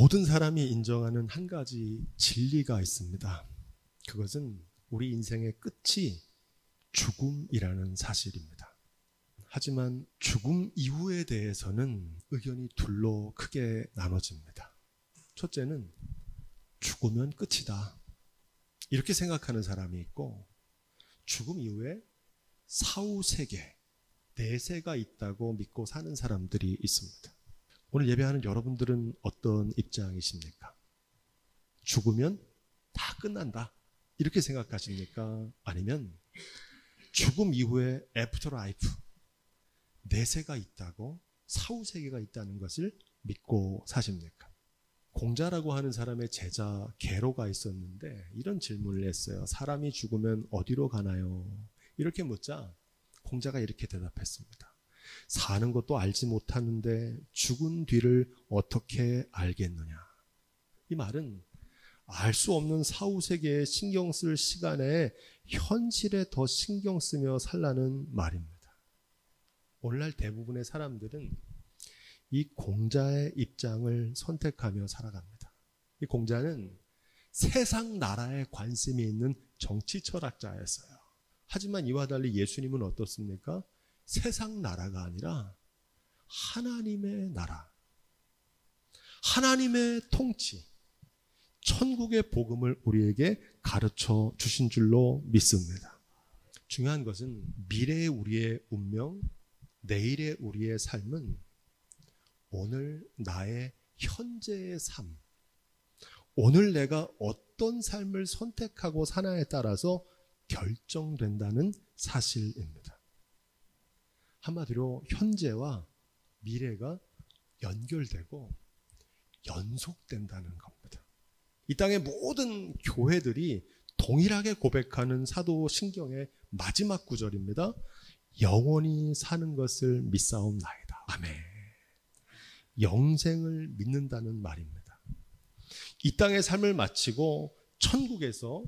모든 사람이 인정하는 한 가지 진리가 있습니다. 그것은 우리 인생의 끝이 죽음이라는 사실입니다. 하지만 죽음 이후에 대해서는 의견이 둘로 크게 나눠집니다. 첫째는 죽으면 끝이다, 이렇게 생각하는 사람이 있고, 죽음 이후에 사후세계, 내세가 있다고 믿고 사는 사람들이 있습니다. 오늘 예배하는 여러분들은 어떤 입장이십니까? 죽으면 다 끝난다, 이렇게 생각하십니까? 아니면 죽음 이후에 애프터 라이프, 내세가 있다고, 사후세계가 있다는 것을 믿고 사십니까? 공자라고 하는 사람의 제자 게로가 있었는데 이런 질문을 했어요. 사람이 죽으면 어디로 가나요? 이렇게 묻자 공자가 이렇게 대답했습니다. 사는 것도 알지 못하는데 죽은 뒤를 어떻게 알겠느냐. 이 말은 알 수 없는 사후세계에 신경 쓸 시간에 현실에 더 신경 쓰며 살라는 말입니다. 오늘날 대부분의 사람들은 이 공자의 입장을 선택하며 살아갑니다. 이 공자는 세상 나라에 관심이 있는 정치 철학자였어요. 하지만 이와 달리 예수님은 어떻습니까? 세상 나라가 아니라 하나님의 나라, 하나님의 통치, 천국의 복음을 우리에게 가르쳐 주신 줄로 믿습니다. 중요한 것은 미래의 우리의 운명, 내일의 우리의 삶은 오늘 나의 현재의 삶, 오늘 내가 어떤 삶을 선택하고 사나에 따라서 결정된다는 사실입니다. 한마디로 현재와 미래가 연결되고 연속된다는 겁니다. 이 땅의 모든 교회들이 동일하게 고백하는 사도신경의 마지막 구절입니다. 영원히 사는 것을 믿사옵나이다. 아멘. 영생을 믿는다는 말입니다. 이 땅의 삶을 마치고 천국에서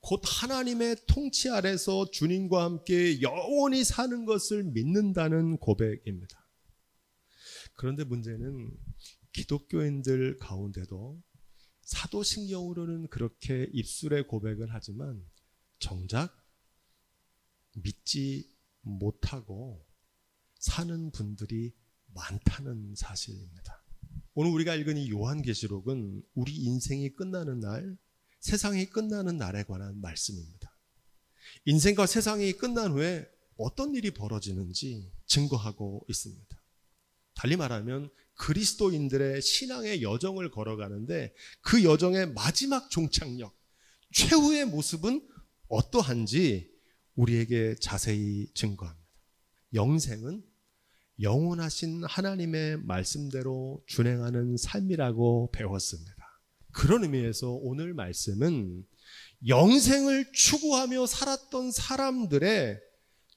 곧 하나님의 통치 아래서 주님과 함께 영원히 사는 것을 믿는다는 고백입니다. 그런데 문제는 기독교인들 가운데도 사도신경으로는 그렇게 입술의 고백을 하지만 정작 믿지 못하고 사는 분들이 많다는 사실입니다. 오늘 우리가 읽은 이 요한계시록은 우리 인생이 끝나는 날, 세상이 끝나는 날에 관한 말씀입니다. 인생과 세상이 끝난 후에 어떤 일이 벌어지는지 증거하고 있습니다. 달리 말하면 그리스도인들의 신앙의 여정을 걸어가는데 그 여정의 마지막 종착역, 최후의 모습은 어떠한지 우리에게 자세히 증거합니다. 영생은 영원하신 하나님의 말씀대로 준행하는 삶이라고 배웠습니다. 그런 의미에서 오늘 말씀은 영생을 추구하며 살았던 사람들의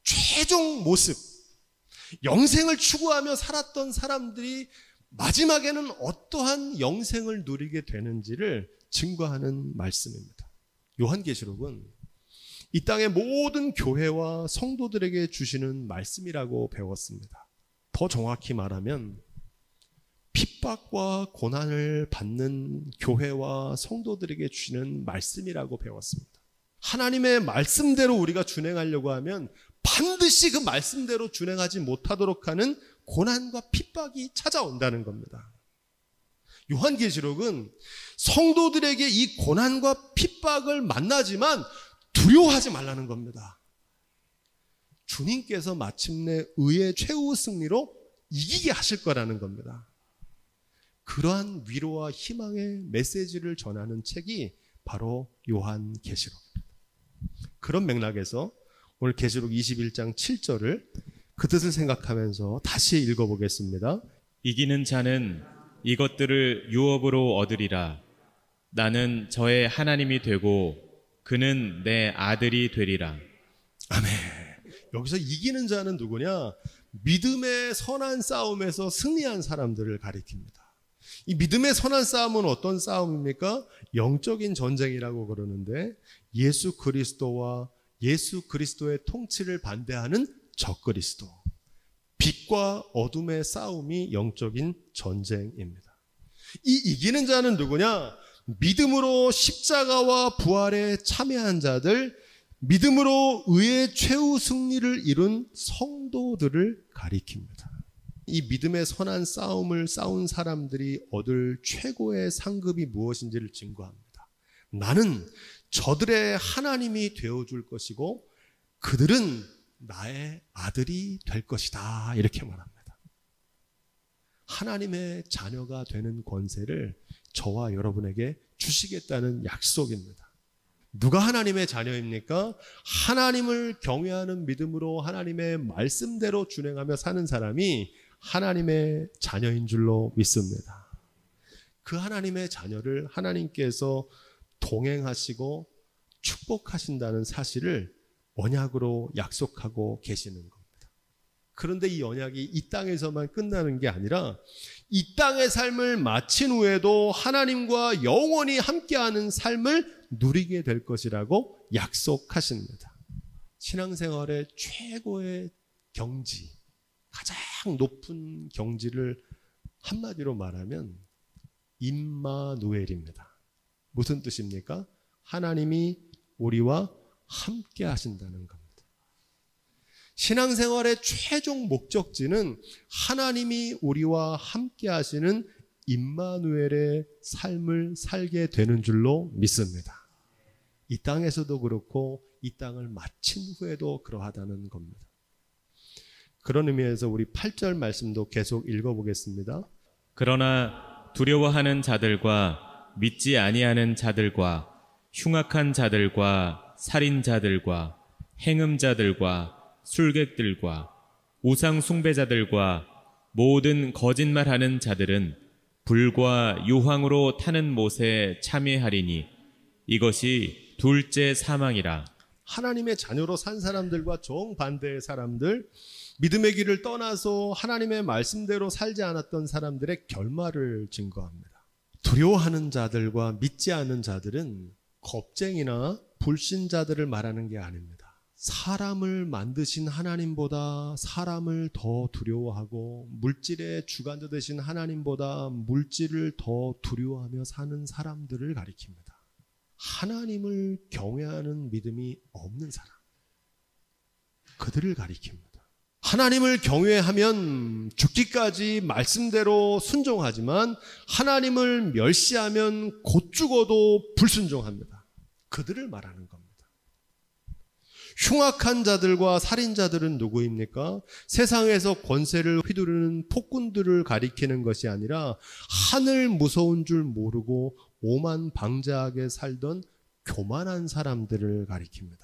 최종 모습, 영생을 추구하며 살았던 사람들이 마지막에는 어떠한 영생을 누리게 되는지를 증거하는 말씀입니다. 요한계시록은 이 땅의 모든 교회와 성도들에게 주시는 말씀이라고 배웠습니다. 더 정확히 말하면 핍박과 고난을 받는 교회와 성도들에게 주시는 말씀이라고 배웠습니다. 하나님의 말씀대로 우리가 준행하려고 하면 반드시 그 말씀대로 준행하지 못하도록 하는 고난과 핍박이 찾아온다는 겁니다. 요한계시록은 성도들에게 이 고난과 핍박을 만나지만 두려워하지 말라는 겁니다. 주님께서 마침내 의의 최후 승리로 이기게 하실 거라는 겁니다. 그러한 위로와 희망의 메시지를 전하는 책이 바로 요한계시록입니다. 그런 맥락에서 오늘 계시록 21장 7절을 그 뜻을 생각하면서 다시 읽어보겠습니다. 이기는 자는 이것들을 유업으로 얻으리라. 나는 저의 하나님이 되고 그는 내 아들이 되리라. 아멘. 여기서 이기는 자는 누구냐? 믿음의 선한 싸움에서 승리한 사람들을 가리킵니다. 이 믿음의 선한 싸움은 어떤 싸움입니까? 영적인 전쟁이라고 그러는데 예수 그리스도와 예수 그리스도의 통치를 반대하는 적그리스도, 빛과 어둠의 싸움이 영적인 전쟁입니다. 이 이기는 자는 누구냐? 믿음으로 십자가와 부활에 참여한 자들, 믿음으로 의의 최후 승리를 이룬 성도들을 가리킵니다. 이 믿음의 선한 싸움을 싸운 사람들이 얻을 최고의 상급이 무엇인지를 증거합니다. 나는 저들의 하나님이 되어줄 것이고 그들은 나의 아들이 될 것이다, 이렇게 말합니다. 하나님의 자녀가 되는 권세를 저와 여러분에게 주시겠다는 약속입니다. 누가 하나님의 자녀입니까? 하나님을 경외하는 믿음으로 하나님의 말씀대로 준행하며 사는 사람이 하나님의 자녀인 줄로 믿습니다. 그 하나님의 자녀를 하나님께서 동행하시고 축복하신다는 사실을 언약으로 약속하고 계시는 겁니다. 그런데 이 언약이 이 땅에서만 끝나는 게 아니라 이 땅의 삶을 마친 후에도 하나님과 영원히 함께하는 삶을 누리게 될 것이라고 약속하십니다. 신앙생활의 최고의 경지, 가장 높은 경지를 한마디로 말하면 임마누엘입니다. 무슨 뜻입니까? 하나님이 우리와 함께 하신다는 겁니다. 신앙생활의 최종 목적지는 하나님이 우리와 함께 하시는 임마누엘의 삶을 살게 되는 줄로 믿습니다. 이 땅에서도 그렇고 이 땅을 마친 후에도 그러하다는 겁니다. 그런 의미에서 우리 8절 말씀도 계속 읽어보겠습니다. 그러나 두려워하는 자들과 믿지 아니하는 자들과 흉악한 자들과 살인자들과 행음자들과 술객들과 우상 숭배자들과 모든 거짓말하는 자들은 불과 유황으로 타는 못에 참여하리니 이것이 둘째 사망이라. 하나님의 자녀로 산 사람들과 정반대의 사람들, 믿음의 길을 떠나서 하나님의 말씀대로 살지 않았던 사람들의 결말을 증거합니다. 두려워하는 자들과 믿지 않는 자들은 겁쟁이나 불신자들을 말하는 게 아닙니다. 사람을 만드신 하나님보다 사람을 더 두려워하고 물질의 주관자 되신 하나님보다 물질을 더 두려워하며 사는 사람들을 가리킵니다. 하나님을 경외하는 믿음이 없는 사람, 그들을 가리킵니다. 하나님을 경외하면 죽기까지 말씀대로 순종하지만 하나님을 멸시하면 곧 죽어도 불순종합니다. 그들을 말하는 겁니다. 흉악한 자들과 살인자들은 누구입니까? 세상에서 권세를 휘두르는 폭군들을 가리키는 것이 아니라 하늘 무서운 줄 모르고 오만방자하게 살던 교만한 사람들을 가리킵니다.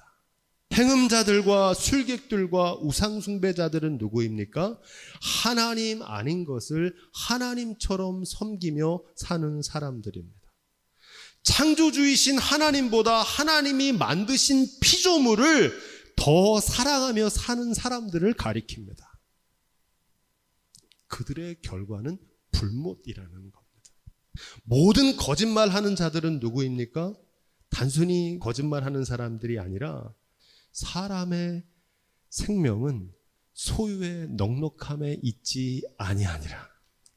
행음자들과 술객들과 우상숭배자들은 누구입니까? 하나님 아닌 것을 하나님처럼 섬기며 사는 사람들입니다. 창조주이신 하나님보다 하나님이 만드신 피조물을 더 사랑하며 사는 사람들을 가리킵니다. 그들의 결과는 불못이라는 겁니다. 모든 거짓말하는 자들은 누구입니까? 단순히 거짓말하는 사람들이 아니라 사람의 생명은 소유의 넉넉함에 있지 아니하니라.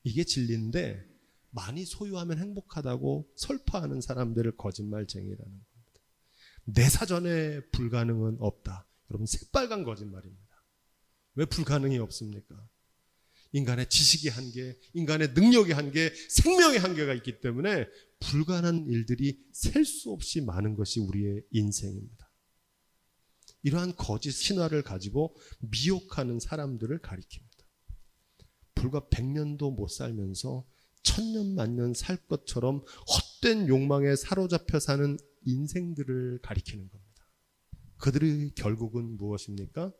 이게 진리인데 많이 소유하면 행복하다고 설파하는 사람들을 거짓말쟁이라는 겁니다. 내 사전에 불가능은 없다. 여러분, 새빨간 거짓말입니다. 왜 불가능이 없습니까? 인간의 지식의 한계, 인간의 능력의 한계, 생명의 한계가 있기 때문에 불가능한 일들이 셀 수 없이 많은 것이 우리의 인생입니다. 이러한 거짓 신화를 가지고 미혹하는 사람들을 가리킵니다. 불과 100년도 못 살면서 1000년 만년 살 것처럼 헛된 욕망에 사로잡혀 사는 인생들을 가리키는 겁니다. 그들의 결국은 무엇입니까?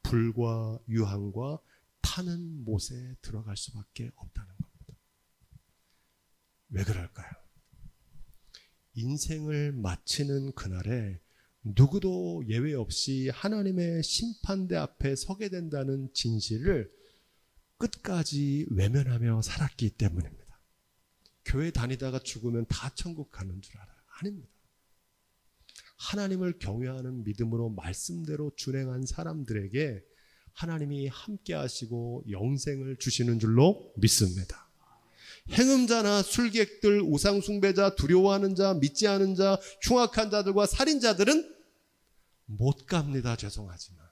불과 유황과 타는 못에 들어갈 수밖에 없다는 겁니다. 왜 그럴까요? 인생을 마치는 그날에 누구도 예외 없이 하나님의 심판대 앞에 서게 된다는 진실을 끝까지 외면하며 살았기 때문입니다. 교회 다니다가 죽으면 다 천국 가는 줄 알아요. 아닙니다. 하나님을 경외하는 믿음으로 말씀대로 준행한 사람들에게 하나님이 함께 하시고 영생을 주시는 줄로 믿습니다. 행음자나 술객들, 우상숭배자, 두려워하는 자, 믿지 않은 자, 흉악한 자들과 살인자들은 못 갑니다. 죄송하지만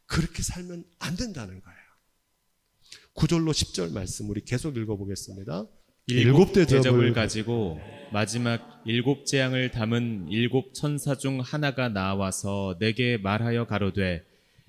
그렇게 살면 안 된다는 거예요. 9절로 10절 말씀 우리 계속 읽어보겠습니다. 일곱 대접을 가지고 마지막 7 재앙을 담은 7 천사 중 하나가 나와서 내게 말하여 가로되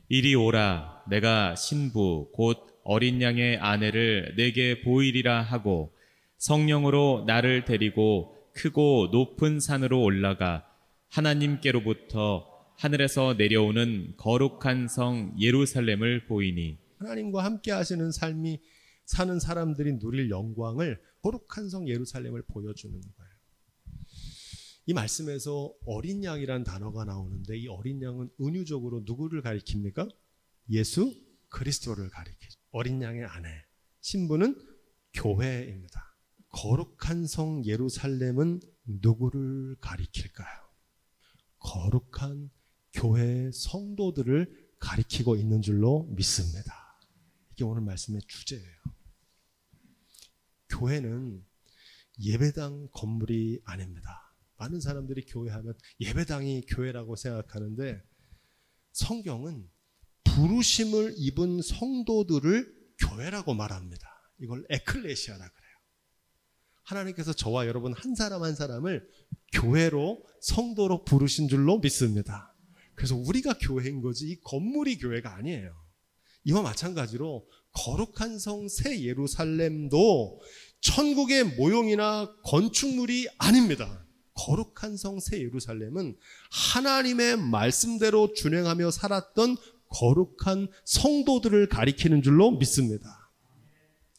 이리 오라. 내가 신부 곧 어린 양의 아내를 내게 보이리라 하고 성령으로 나를 데리고 크고 높은 산으로 올라가 하나님께로부터 하늘에서 내려오는 거룩한 성 예루살렘을 보이니. 하나님과 함께 하시는 삶이 사는 사람들이 누릴 영광을 거룩한 성 예루살렘을 보여주는 거예요. 이 말씀에서 어린 양이란 단어가 나오는데 이 어린 양은 은유적으로 누구를 가리킵니까? 예수 그리스도를 가리키죠. 어린 양의 아내, 신부는 교회입니다. 거룩한 성 예루살렘은 누구를 가리킬까요? 거룩한 교회 성도들을 가리키고 있는 줄로 믿습니다. 이게 오늘 말씀의 주제예요. 교회는 예배당 건물이 아닙니다. 많은 사람들이 교회하면 예배당이 교회라고 생각하는데 성경은 부르심을 입은 성도들을 교회라고 말합니다. 이걸 에클레시아라 그래요. 하나님께서 저와 여러분 한 사람 한 사람을 교회로 성도로 부르신 줄로 믿습니다. 그래서 우리가 교회인 거지 이 건물이 교회가 아니에요. 이와 마찬가지로 거룩한 성 새 예루살렘도 천국의 모형이나 건축물이 아닙니다. 거룩한 성 새 예루살렘은 하나님의 말씀대로 준행하며 살았던 거룩한 성도들을 가리키는 줄로 믿습니다.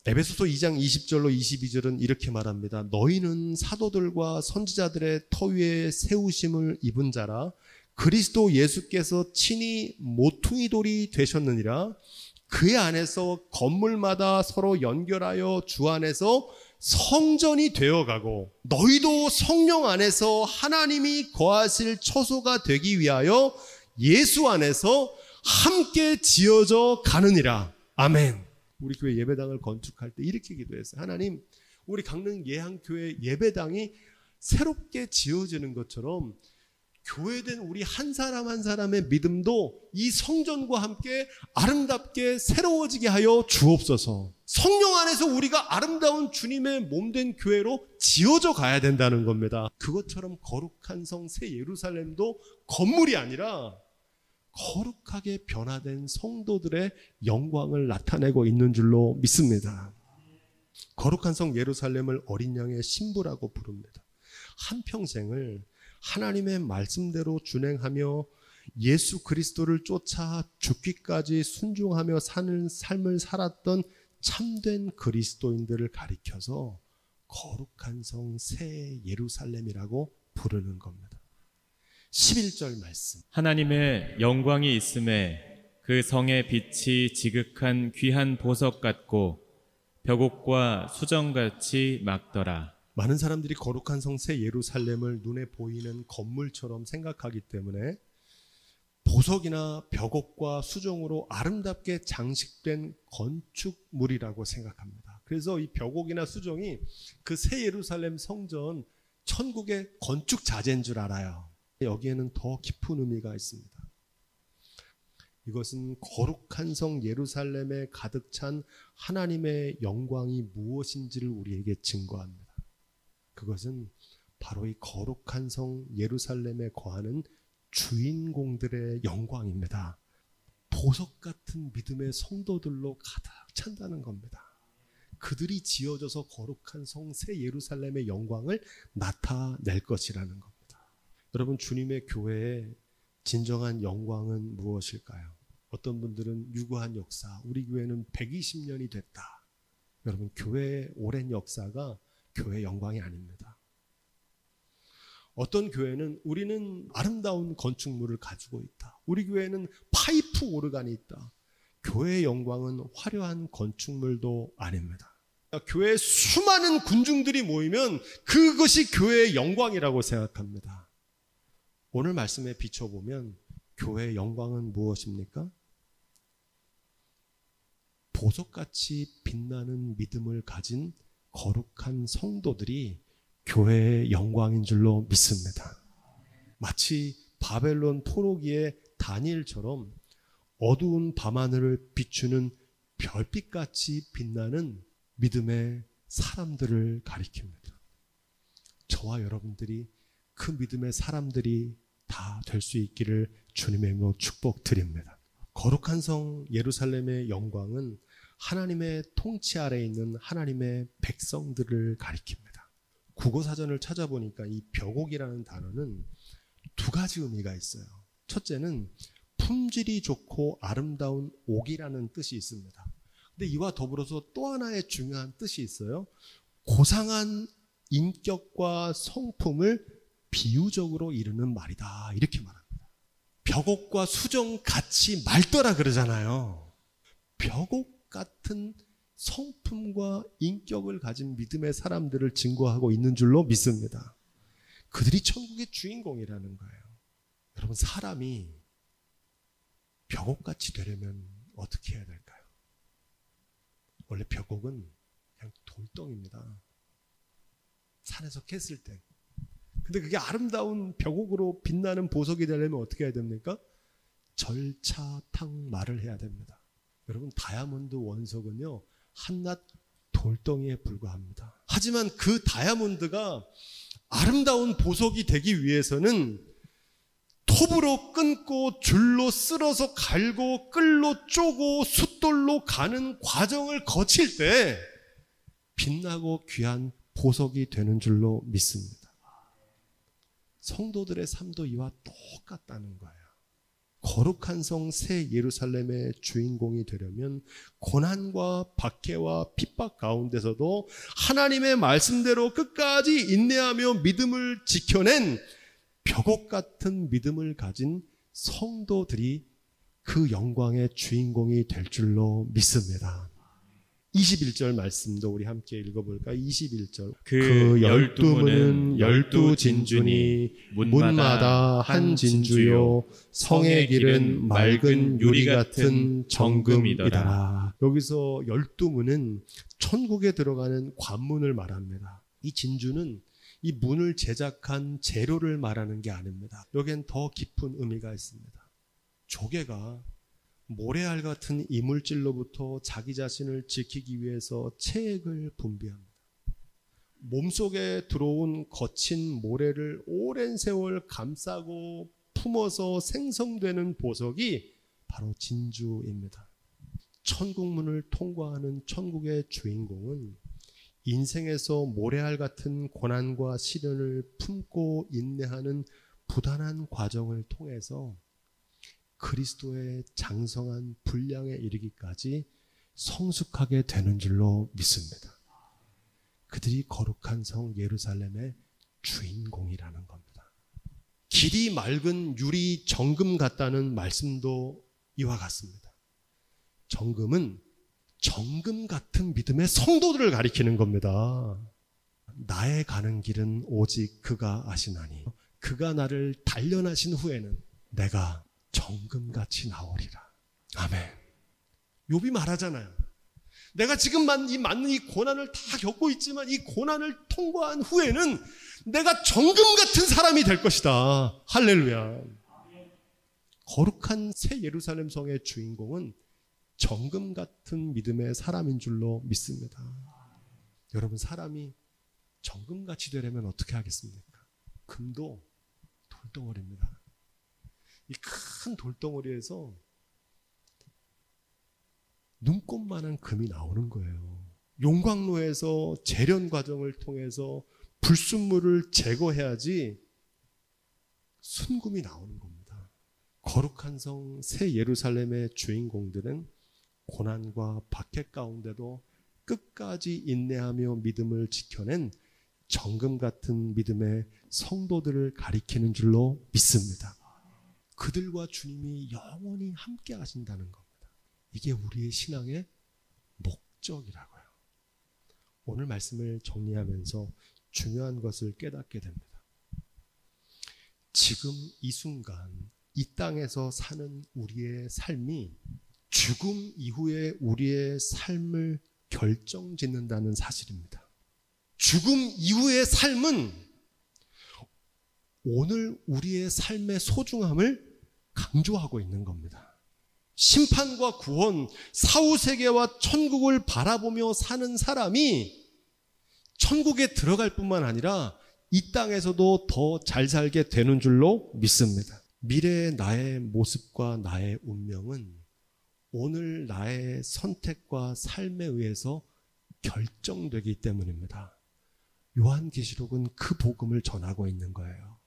에베소서 2장 20절로 22절은 이렇게 말합니다. 너희는 사도들과 선지자들의 터 위에 세우심을 입은 자라 그리스도 예수께서 친히 모퉁이 돌이 되셨느니라. 그의 안에서 건물마다 서로 연결하여 주 안에서 성전이 되어가고 너희도 성령 안에서 하나님이 거하실 처소가 되기 위하여 예수 안에서 함께 지어져 가느니라. 아멘. 우리 교회 예배당을 건축할 때 이렇게 기도했어요. 하나님, 우리 강릉 예한교회 예배당이 새롭게 지어지는 것처럼 교회된 우리 한 사람 한 사람의 믿음도 이 성전과 함께 아름답게 새로워지게 하여 주옵소서. 성령 안에서 우리가 아름다운 주님의 몸된 교회로 지어져 가야 된다는 겁니다. 그것처럼 거룩한 성 새 예루살렘도 건물이 아니라 거룩하게 변화된 성도들의 영광을 나타내고 있는 줄로 믿습니다. 거룩한 성 예루살렘을 어린 양의 신부라고 부릅니다. 한평생을 하나님의 말씀대로 준행하며 예수 그리스도를 쫓아 죽기까지 순종하며 사는 삶을 살았던 참된 그리스도인들을 가리켜서 거룩한 성 새 예루살렘이라고 부르는 겁니다. 11절 말씀. 하나님의 영광이 있음에 그 성의 빛이 지극한 귀한 보석 같고 벽옥과 수정같이 막더라. 많은 사람들이 거룩한 성 새 예루살렘을 눈에 보이는 건물처럼 생각하기 때문에 보석이나 벽옥과 수정으로 아름답게 장식된 건축물이라고 생각합니다. 그래서 이 벽옥이나 수정이 그 새 예루살렘 성전 천국의 건축 자재인 줄 알아요. 여기에는 더 깊은 의미가 있습니다. 이것은 거룩한 성 예루살렘에 가득 찬 하나님의 영광이 무엇인지를 우리에게 증거합니다. 그것은 바로 이 거룩한 성 예루살렘에 거하는 주인공들의 영광입니다. 보석 같은 믿음의 성도들로 가득 찬다는 겁니다. 그들이 지어져서 거룩한 성 새 예루살렘의 영광을 나타낼 것이라는 겁니다. 여러분, 주님의 교회의 진정한 영광은 무엇일까요? 어떤 분들은 유구한 역사, 우리 교회는 120년이 됐다. 여러분, 교회의 오랜 역사가 교회의 영광이 아닙니다. 어떤 교회는 우리는 아름다운 건축물을 가지고 있다. 우리 교회는 파이프 오르간이 있다. 교회의 영광은 화려한 건축물도 아닙니다. 교회에 수많은 군중들이 모이면 그것이 교회의 영광이라고 생각합니다. 오늘 말씀에 비춰보면 교회의 영광은 무엇입니까? 보석같이 빛나는 믿음을 가진 거룩한 성도들이 교회의 영광인 줄로 믿습니다. 마치 바벨론 포로기의 다니엘처럼 어두운 밤하늘을 비추는 별빛같이 빛나는 믿음의 사람들을 가리킵니다. 저와 여러분들이 그 믿음의 사람들이 다 될 수 있기를 주님의 이름으로 축복드립니다. 거룩한 성 예루살렘의 영광은 하나님의 통치 아래에 있는 하나님의 백성들을 가리킵니다. 국어사전을 찾아보니까 이 벽옥이라는 단어는 두 가지 의미가 있어요. 첫째는 품질이 좋고 아름다운 옥이라는 뜻이 있습니다. 근데 이와 더불어서 또 하나의 중요한 뜻이 있어요. 고상한 인격과 성품을 비유적으로 이르는 말이다. 이렇게 말합니다. 벽옥과 수정 같이 맑더라 그러잖아요. 벽옥 같은 성품과 인격을 가진 믿음의 사람들을 증거하고 있는 줄로 믿습니다. 그들이 천국의 주인공이라는 거예요. 여러분, 사람이 벽옥같이 되려면 어떻게 해야 될까요? 원래 벽옥은 그냥 돌덩입니다. 산에서 캤을 때. 근데 그게 아름다운 벽옥으로 빛나는 보석이 되려면 어떻게 해야 됩니까? 절차탕말을 해야 됩니다. 여러분, 다이아몬드 원석은요, 한낱 돌덩이에 불과합니다. 하지만 그 다이아몬드가 아름다운 보석이 되기 위해서는 톱으로 끊고 줄로 쓸어서 갈고 끌로 쪼고 숫돌로 가는 과정을 거칠 때 빛나고 귀한 보석이 되는 줄로 믿습니다. 성도들의 삶도 이와 똑같다는 거예요. 거룩한 성 새 예루살렘의 주인공이 되려면 고난과 박해와 핍박 가운데서도 하나님의 말씀대로 끝까지 인내하며 믿음을 지켜낸 벽옥 같은 믿음을 가진 성도들이 그 영광의 주인공이 될 줄로 믿습니다. 21절 말씀도 우리 함께 읽어볼까요? 21절. 그 12문은 12진주니 문마다 한 진주요 성의 길은 맑은 유리 같은 정금이더라. 여기서 12문은 천국에 들어가는 관문을 말합니다. 이 진주는 이 문을 제작한 재료를 말하는 게 아닙니다. 여기엔 더 깊은 의미가 있습니다. 조개가 모래알 같은 이물질로부터 자기 자신을 지키기 위해서 체액을 분비합니다. 몸속에 들어온 거친 모래를 오랜 세월 감싸고 품어서 생성되는 보석이 바로 진주입니다. 천국문을 통과하는 천국의 주인공은 인생에서 모래알 같은 고난과 시련을 품고 인내하는 부단한 과정을 통해서 그리스도의 장성한 분량에 이르기까지 성숙하게 되는 줄로 믿습니다. 그들이 거룩한 성 예루살렘의 주인공이라는 겁니다. 길이 맑은 유리 정금 같다는 말씀도 이와 같습니다. 정금은 정금 같은 믿음의 성도들을 가리키는 겁니다. 나의 가는 길은 오직 그가 아시나니 그가 나를 단련하신 후에는 내가 정금같이 나오리라. 아멘. 욥이 말하잖아요. 내가 지금 맞는 이 고난을 다 겪고 있지만 이 고난을 통과한 후에는 내가 정금 같은 사람이 될 것이다. 할렐루야. 거룩한 새 예루살렘 성의 주인공은 정금 같은 믿음의 사람인 줄로 믿습니다. 여러분, 사람이 정금같이 되려면 어떻게 하겠습니까? 금도 돌덩어리입니다. 이 큰 돌덩어리에서 눈곱만한 금이 나오는 거예요. 용광로에서 재련 과정을 통해서 불순물을 제거해야지 순금이 나오는 겁니다. 거룩한 성 새 예루살렘의 주인공들은 고난과 박해 가운데도 끝까지 인내하며 믿음을 지켜낸 정금 같은 믿음의 성도들을 가리키는 줄로 믿습니다. 그들과 주님이 영원히 함께 하신다는 겁니다. 이게 우리의 신앙의 목적이라고요. 오늘 말씀을 정리하면서 중요한 것을 깨닫게 됩니다. 지금 이 순간 이 땅에서 사는 우리의 삶이 죽음 이후에 우리의 삶을 결정짓는다는 사실입니다. 죽음 이후의 삶은 오늘 우리의 삶의 소중함을 강조하고 있는 겁니다. 심판과 구원, 사후세계와 천국을 바라보며 사는 사람이 천국에 들어갈 뿐만 아니라 이 땅에서도 더 잘 살게 되는 줄로 믿습니다. 미래의 나의 모습과 나의 운명은 오늘 나의 선택과 삶에 의해서 결정되기 때문입니다. 요한계시록은 그 복음을 전하고 있는 거예요.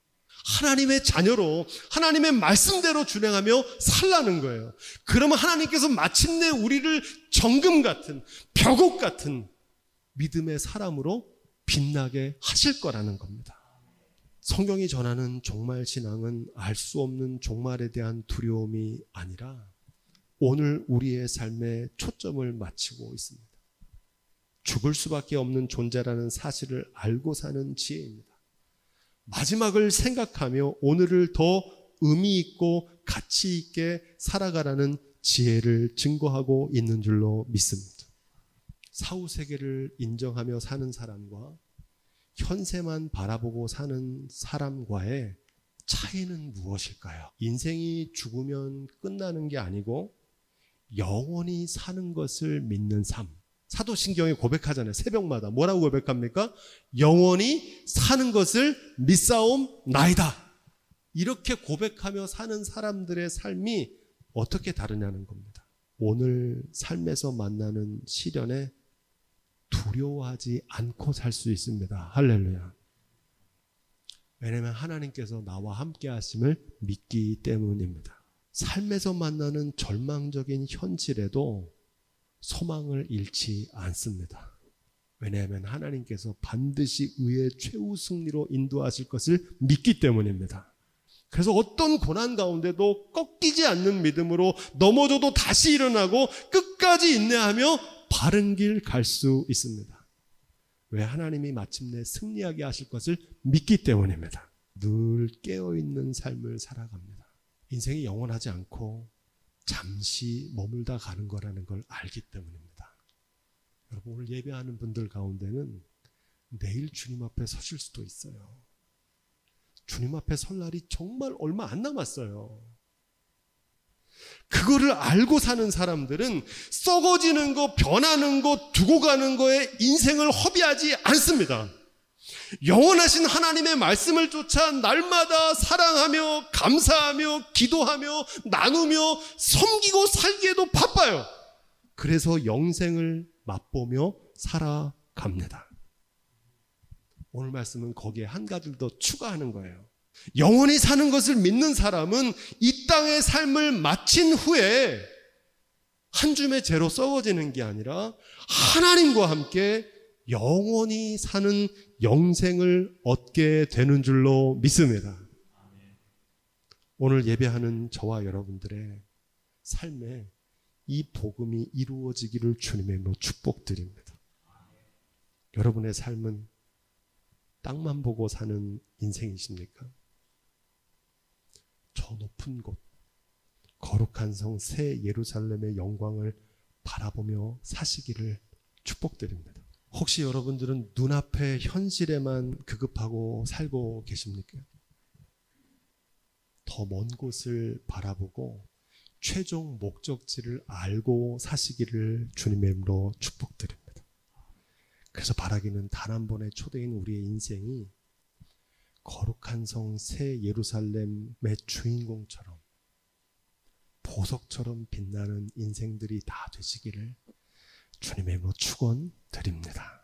하나님의 자녀로 하나님의 말씀대로 준행하며 살라는 거예요. 그러면 하나님께서 마침내 우리를 정금 같은 벽옥 같은 믿음의 사람으로 빛나게 하실 거라는 겁니다. 성경이 전하는 종말 신앙은 알 수 없는 종말에 대한 두려움이 아니라 오늘 우리의 삶에 초점을 맞추고 있습니다. 죽을 수밖에 없는 존재라는 사실을 알고 사는 지혜입니다. 마지막을 생각하며 오늘을 더 의미 있고 가치 있게 살아가라는 지혜를 증거하고 있는 줄로 믿습니다. 사후세계를 인정하며 사는 사람과 현세만 바라보고 사는 사람과의 차이는 무엇일까요? 인생이 죽으면 끝나는 게 아니고 영원히 사는 것을 믿는 삶. 사도신경이 고백하잖아요. 새벽마다 뭐라고 고백합니까? 영원히 사는 것을 믿사옵나이다. 이렇게 고백하며 사는 사람들의 삶이 어떻게 다르냐는 겁니다. 오늘 삶에서 만나는 시련에 두려워하지 않고 살 수 있습니다. 할렐루야. 왜냐하면 하나님께서 나와 함께 하심을 믿기 때문입니다. 삶에서 만나는 절망적인 현실에도 소망을 잃지 않습니다. 왜냐하면 하나님께서 반드시 의의 최후 승리로 인도하실 것을 믿기 때문입니다. 그래서 어떤 고난 가운데도 꺾이지 않는 믿음으로 넘어져도 다시 일어나고 끝까지 인내하며 바른 길 갈 수 있습니다. 왜? 하나님이 마침내 승리하게 하실 것을 믿기 때문입니다. 늘 깨어있는 삶을 살아갑니다. 인생이 영원하지 않고 잠시 머물다 가는 거라는 걸 알기 때문입니다. 여러분, 오늘 예배하는 분들 가운데는 내일 주님 앞에 서실 수도 있어요. 주님 앞에 설 날이 정말 얼마 안 남았어요. 그거를 알고 사는 사람들은 썩어지는 거, 변하는 거, 두고 가는 거에 인생을 허비하지 않습니다. 영원하신 하나님의 말씀을 쫓아 날마다 사랑하며 감사하며 기도하며 나누며 섬기고 살기에도 바빠요. 그래서 영생을 맛보며 살아갑니다. 오늘 말씀은 거기에 한 가지를 더 추가하는 거예요. 영원히 사는 것을 믿는 사람은 이 땅의 삶을 마친 후에 한 줌의 재로 썩어지는 게 아니라 하나님과 함께 영원히 사는 영생을 얻게 되는 줄로 믿습니다. 오늘 예배하는 저와 여러분들의 삶에 이 복음이 이루어지기를 주님의 이름으로 축복드립니다. 여러분의 삶은 땅만 보고 사는 인생이십니까? 저 높은 곳, 거룩한 성 새 예루살렘의 영광을 바라보며 사시기를 축복드립니다. 혹시 여러분들은 눈앞의 현실에만 급급하고 살고 계십니까? 더 먼 곳을 바라보고 최종 목적지를 알고 사시기를 주님의 이름으로 축복드립니다. 그래서 바라기는 단 한 번의 초대인 우리의 인생이 거룩한 성 새 예루살렘의 주인공처럼 보석처럼 빛나는 인생들이 다 되시기를 주님의 이름으로 축원드립니다.